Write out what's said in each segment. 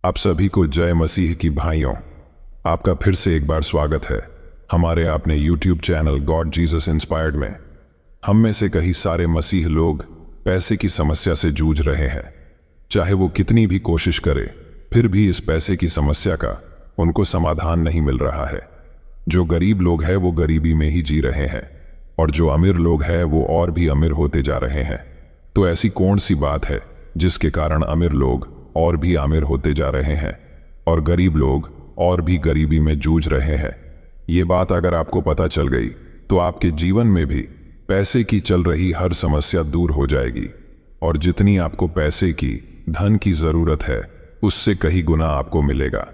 आप सभी को जय मसीह की भाइयों। आपका फिर से एक बार स्वागत है हमारे अपने YouTube channel God Jesus inspired में। हम में से कई सारे मसीह लोग पैसे की समस्या से जूझ रहे हैं। चाहे वो कितनी भी कोशिश करे, फिर भी इस पैसे की समस्या का उनको समाधान नहीं मिल रहा है। जो गरीब लोग हैं वो गरीबी में ही जी रहे हैं, और जो अमीर लोग हैं वो और भी अमीर होते जा रहे हैं। तो ऐसी कौन सी बात है जिसके कारण अमीर लोग और भी अमीर होते जा रहे हैं और गरीब लोग और भी गरीबी में जूझ रहे हैं? ये बात अगर आपको पता चल गई तो आपके जीवन में भी पैसे की चल रही हर समस्या दूर हो जाएगी, और जितनी आपको पैसे की, धन की जरूरत है, उससे कहीं गुना आपको मिलेगा।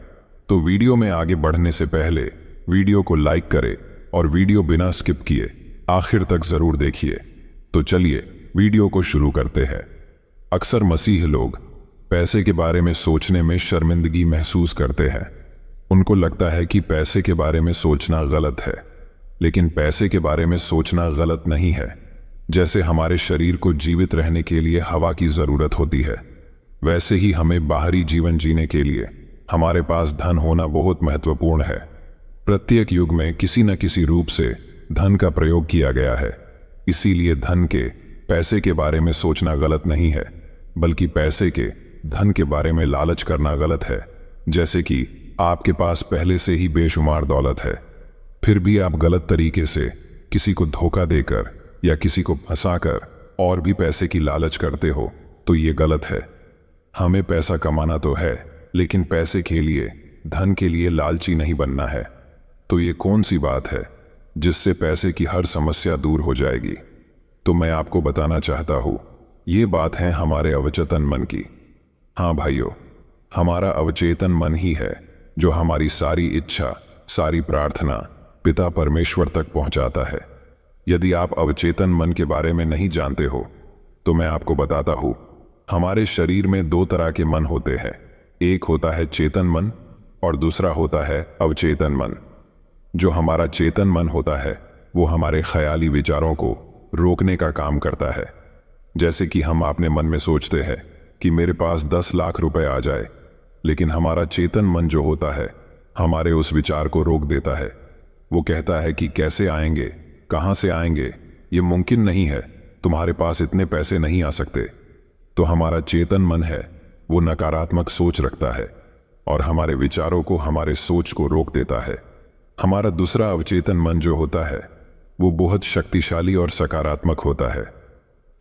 तो वीडियो में आगे बढ़ने से पहले वीडियो को लाइक करें और वीडियो बिना स्किप किए आखिर तक जरूर देखिए। तो चलिए वीडियो को शुरू करते हैं। अक्सर मसीह लोग पैसे के बारे में सोचने में शर्मिंदगी महसूस करते हैं। उनको लगता है कि पैसे के बारे में सोचना गलत है, लेकिन पैसे के बारे में सोचना गलत नहीं है। जैसे हमारे शरीर को जीवित रहने के लिए हवा की जरूरत होती है, वैसे ही हमें बाहरी जीवन जीने के लिए हमारे पास धन होना बहुत महत्वपूर्ण है। प्रत्येक युग में किसी न किसी रूप से धन का प्रयोग किया गया है। इसीलिए धन के, पैसे के बारे में सोचना गलत नहीं है, बल्कि पैसे के, धन के बारे में लालच करना गलत है। जैसे कि आपके पास पहले से ही बेशुमार दौलत है, फिर भी आप गलत तरीके से किसी को धोखा देकर या किसी को फंसाकर और भी पैसे की लालच करते हो, तो ये गलत है। हमें पैसा कमाना तो है, लेकिन पैसे के लिए, धन के लिए लालची नहीं बनना है। तो ये कौन सी बात है जिससे पैसे की हर समस्या दूर हो जाएगी? तो मैं आपको बताना चाहता हूं, ये बात है हमारे अवचेतन मन की। हाँ भाइयों, हमारा अवचेतन मन ही है जो हमारी सारी इच्छा, सारी प्रार्थना पिता परमेश्वर तक पहुंचाता है। यदि आप अवचेतन मन के बारे में नहीं जानते हो तो मैं आपको बताता हूं। हमारे शरीर में दो तरह के मन होते हैं। एक होता है चेतन मन और दूसरा होता है अवचेतन मन। जो हमारा चेतन मन होता है वो हमारे ख्याली विचारों को रोकने का काम करता है। जैसे कि हम अपने मन में सोचते हैं कि मेरे पास 10 लाख रुपए आ जाए, लेकिन हमारा चेतन मन जो होता है हमारे उस विचार को रोक देता है। वो कहता है कि कैसे आएंगे, कहां से आएंगे, ये मुमकिन नहीं है, तुम्हारे पास इतने पैसे नहीं आ सकते। तो हमारा चेतन मन है वो नकारात्मक सोच रखता है और हमारे विचारों को, हमारे सोच को रोक देता है। हमारा दूसरा अवचेतन मन जो होता है वो बहुत शक्तिशाली और सकारात्मक होता है।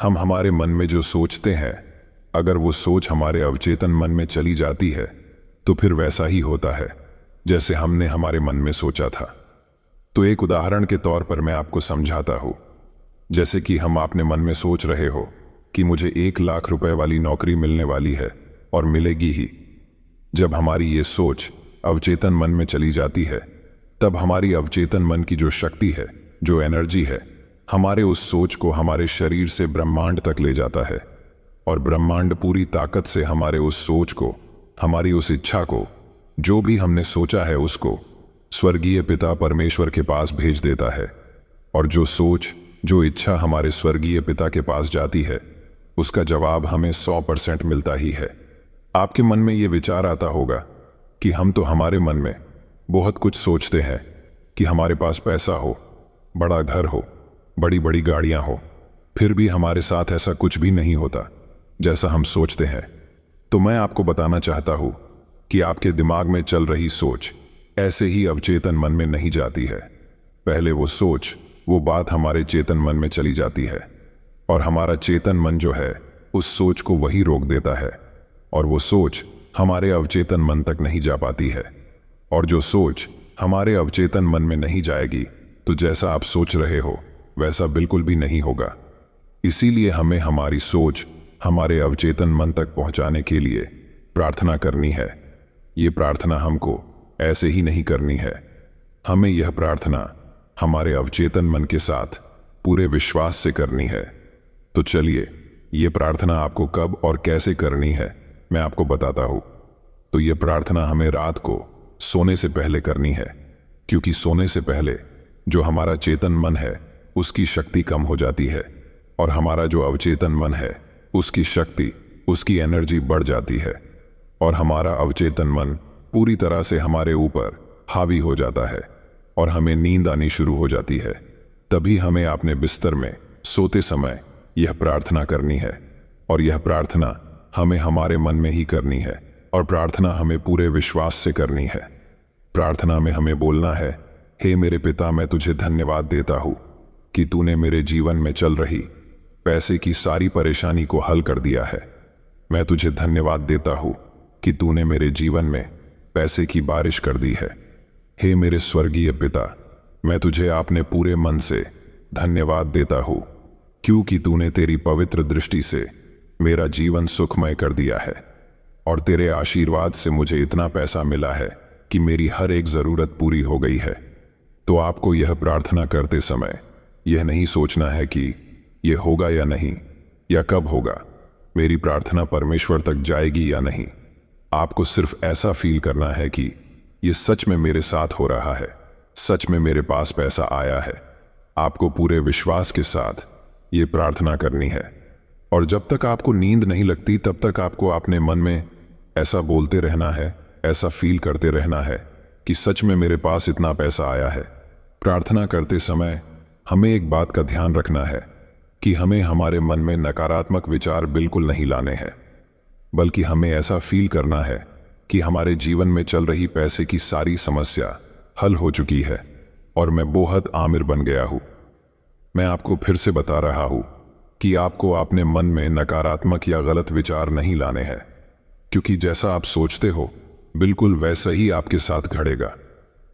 हम हमारे मन में जो सोचते हैं, अगर वो सोच हमारे अवचेतन मन में चली जाती है तो फिर वैसा ही होता है जैसे हमने हमारे मन में सोचा था। तो एक उदाहरण के तौर पर मैं आपको समझाता हूं। जैसे कि हम अपने मन में सोच रहे हो कि मुझे 1 लाख रुपए वाली नौकरी मिलने वाली है और मिलेगी ही। जब हमारी ये सोच अवचेतन मन में चली जाती है, तब हमारी अवचेतन मन की जो शक्ति है, जो एनर्जी है, हमारे उस सोच को हमारे शरीर से ब्रह्मांड तक ले जाता है, और ब्रह्मांड पूरी ताकत से हमारे उस सोच को, हमारी उस इच्छा को, जो भी हमने सोचा है उसको स्वर्गीय पिता परमेश्वर के पास भेज देता है। और जो सोच, जो इच्छा हमारे स्वर्गीय पिता के पास जाती है, उसका जवाब हमें 100% मिलता ही है। आपके मन में ये विचार आता होगा कि हम तो हमारे मन में बहुत कुछ सोचते हैं कि हमारे पास पैसा हो, बड़ा घर हो, बड़ी बड़ी गाड़ियां हो, फिर भी हमारे साथ ऐसा कुछ भी नहीं होता जैसा हम सोचते हैं। तो मैं आपको बताना चाहता हूं कि आपके दिमाग में चल रही सोच ऐसे ही अवचेतन मन में नहीं जाती है। पहले वो सोच, वो बात हमारे चेतन मन में चली जाती है, और हमारा चेतन मन जो है उस सोच को वही रोक देता है, और वो सोच हमारे अवचेतन मन तक नहीं जा पाती है। और जो सोच हमारे अवचेतन मन में नहीं जाएगी तो जैसा आप सोच रहे हो वैसा बिल्कुल भी नहीं होगा। इसीलिए हमें हमारी सोच हमारे अवचेतन मन तक पहुंचाने के लिए प्रार्थना करनी है। ये प्रार्थना हमको ऐसे ही नहीं करनी है। हमें यह प्रार्थना हमारे अवचेतन मन के साथ पूरे विश्वास से करनी है। तो चलिए, ये प्रार्थना आपको कब और कैसे करनी है मैं आपको बताता हूं। तो ये प्रार्थना हमें रात को सोने से पहले करनी है, क्योंकि सोने से पहले जो हमारा चेतन मन है उसकी शक्ति कम हो जाती है, और हमारा जो अवचेतन मन है उसकी शक्ति, उसकी एनर्जी बढ़ जाती है। और हमारा अवचेतन मन पूरी तरह से हमारे ऊपर हावी हो जाता है और हमें नींद आनी शुरू हो जाती है। तभी हमें अपने बिस्तर में सोते समय यह प्रार्थना करनी है, और यह प्रार्थना हमें हमारे मन में ही करनी है, और प्रार्थना हमें पूरे विश्वास से करनी है। प्रार्थना में हमें बोलना है, हे मेरे पिता, मैं तुझे धन्यवाद देता हूँ कि तूने मेरे जीवन में चल रही पैसे की सारी परेशानी को हल कर दिया है। मैं तुझे धन्यवाद देता हूँ कि तूने मेरे जीवन में पैसे की बारिश कर दी है। हे मेरे स्वर्गीय पिता, मैं तुझे अपने पूरे मन से धन्यवाद देता हूँ क्योंकि तूने तेरी पवित्र दृष्टि से मेरा जीवन सुखमय कर दिया है, और तेरे आशीर्वाद से मुझे इतना पैसा मिला है कि मेरी हर एक ज़रूरत पूरी हो गई है। तो आपको यह प्रार्थना करते समय यह नहीं सोचना है कि यह होगा या नहीं, या कब होगा, मेरी प्रार्थना परमेश्वर तक जाएगी या नहीं। आपको सिर्फ ऐसा फील करना है कि यह सच में मेरे साथ हो रहा है, सच में मेरे पास पैसा आया है। आपको पूरे विश्वास के साथ ये प्रार्थना करनी है, और जब तक आपको नींद नहीं लगती तब तक आपको अपने मन में ऐसा बोलते रहना है, ऐसा फील करते रहना है कि सच में मेरे पास इतना पैसा आया है। प्रार्थना करते समय हमें एक बात का ध्यान रखना है कि हमें हमारे मन में नकारात्मक विचार बिल्कुल नहीं लाने हैं, बल्कि हमें ऐसा फील करना है कि हमारे जीवन में चल रही पैसे की सारी समस्या हल हो चुकी है और मैं बहुत आमिर बन गया हूँ। मैं आपको फिर से बता रहा हूँ कि आपको अपने मन में नकारात्मक या गलत विचार नहीं लाने हैं, क्योंकि जैसा आप सोचते हो बिल्कुल वैसा ही आपके साथ घड़ेगा।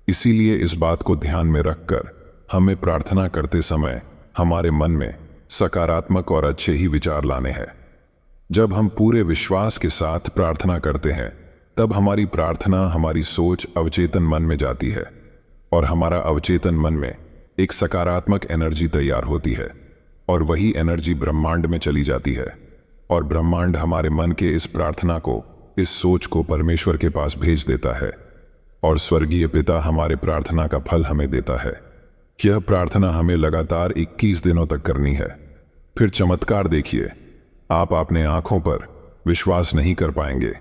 इसीलिए इस बात को ध्यान में रखकर हमें प्रार्थना करते समय हमारे मन में सकारात्मक और अच्छे ही विचार लाने हैं। जब हम पूरे विश्वास के साथ प्रार्थना करते हैं तब हमारी प्रार्थना, हमारी सोच अवचेतन मन में जाती है, और हमारा अवचेतन मन में एक सकारात्मक एनर्जी तैयार होती है, और वही एनर्जी ब्रह्मांड में चली जाती है, और ब्रह्मांड हमारे मन के इस प्रार्थना को, इस सोच को परमेश्वर के पास भेज देता है, और स्वर्गीय पिता हमारे प्रार्थना का फल हमें देता है। यह प्रार्थना हमें लगातार 21 दिनों तक करनी है। फिर चमत्कार देखिए, आप अपने आंखों पर विश्वास नहीं कर पाएंगे।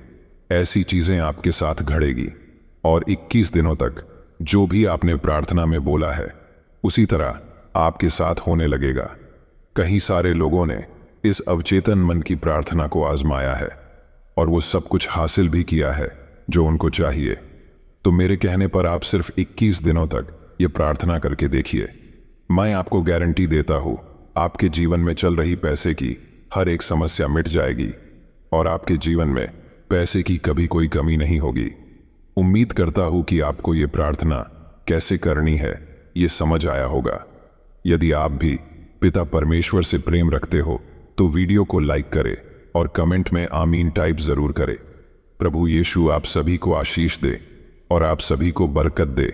ऐसी चीजें आपके साथ घड़ेगी, और 21 दिनों तक जो भी आपने प्रार्थना में बोला है उसी तरह आपके साथ होने लगेगा। कई सारे लोगों ने इस अवचेतन मन की प्रार्थना को आजमाया है और वो सब कुछ हासिल भी किया है जो उनको चाहिए। तो मेरे कहने पर आप सिर्फ 21 दिनों तक ये प्रार्थना करके देखिए। मैं आपको गारंटी देता हूँ आपके जीवन में चल रही पैसे की हर एक समस्या मिट जाएगी और आपके जीवन में पैसे की कभी कोई कमी नहीं होगी। उम्मीद करता हूँ कि आपको ये प्रार्थना कैसे करनी है ये समझ आया होगा। यदि आप भी पिता परमेश्वर से प्रेम रखते हो तो वीडियो को लाइक करें और कमेंट में आमीन टाइप जरूर करें। प्रभु यीशु आप सभी को आशीष दे और आप सभी को बरकत दे।